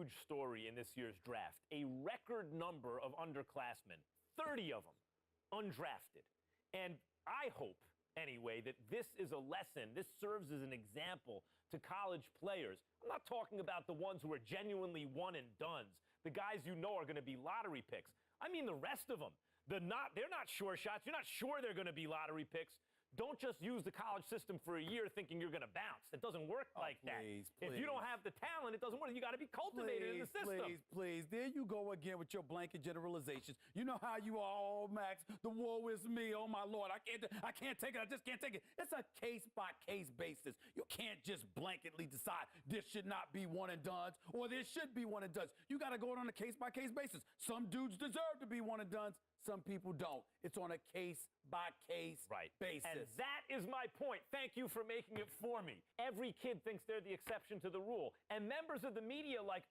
huge story in this year's draft. A record number of underclassmen, 30 of them, undrafted. And I hope, anyway, that this is a lesson. This serves as an example to college players. I'm not talking about the ones who are genuinely one and dones, the guys you know are going to be lottery picks. I mean the rest of them. They're not sure shots. You're not sure they're going to be lottery picks. Don't just use the college system for a year thinking you're going to bounce. It doesn't work like that. If you don't have the talent, it doesn't work. You got to be cultivated in the system. Please. There you go again with your blanket generalizations. You know how you are, oh, Max, the woe is me, oh, my Lord. I can't take it. I just can't take it. It's a case-by-case basis. You can't just blanketly decide this should not be one and dones or this should be one and dones. You got to go on a case-by-case basis. Some dudes deserve to be one and dones. Some people don't. It's on a case-by-case basis. And that is my point. Thank you for making it for me. Every kid thinks they're the exception to the rule. And members of the media like,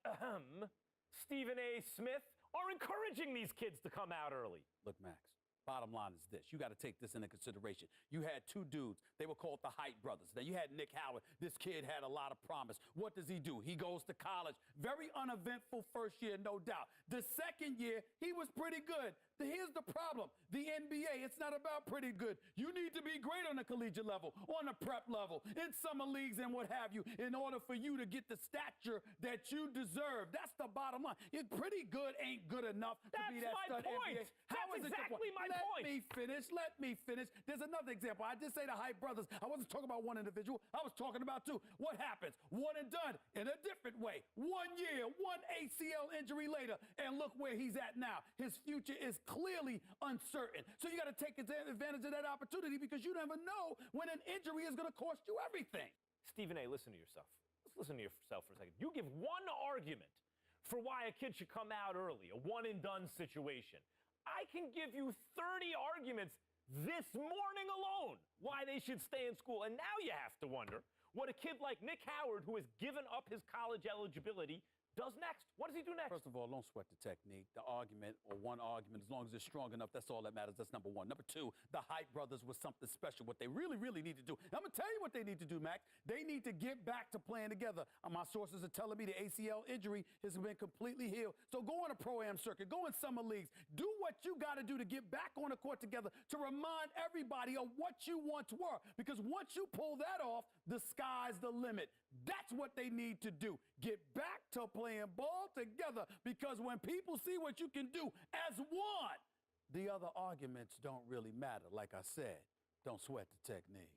Stephen A. Smith, are encouraging these kids to come out early. Look, Max, bottom line is this. You got to take this into consideration. You had two dudes. They were called the Height brothers. Now, you had Nick Howard. This kid had a lot of promise. What does he do? He goes to college. Very uneventful first year, no doubt. The second year, he was pretty good. Here's the problem. The NBA, it's not about pretty good. You need to be great on the collegiate level, on the prep level, in summer leagues and what have you, in order for you to get the stature that you deserve. That's the bottom line. You're pretty good ain't good enough to be that stud NBA. That's exactly my point. Let me finish. There's another example. I did say the Height brothers. I wasn't talking about one individual. I was talking about two. What happens? One and done in a different way. 1 year, one ACL injury later, and look where he's at now. His future is clearly uncertain. So you got to take advantage of that opportunity because you never know when an injury is going to cost you everything. Stephen A., listen to yourself. Let's listen to yourself for a second. You give one argument for why a kid should come out early, a one-and-done situation. I can give you 30 arguments this morning alone why they should stay in school. And now you have to wonder what a kid like Nick Howard, who has given up his college eligibility, does next. What does he do next? First of all, don't sweat the technique. The argument, or one argument, as long as it's strong enough, that's all that matters. That's number one. Number two, the Height brothers was something special. What they really need to do. I'm going to tell you what they need to do, Max. They need to get back to playing together. My sources are telling me the ACL injury has been completely healed. So go on a pro-am circuit. Go in summer leagues. Do what you got to do to get back on the court together to remind everybody of what you once were. Because once you pull that off, the sky's the limit. That's what they need to do. Get back to playing ball together, because when people see what you can do as one, the other arguments don't really matter. Like I said, don't sweat the technique.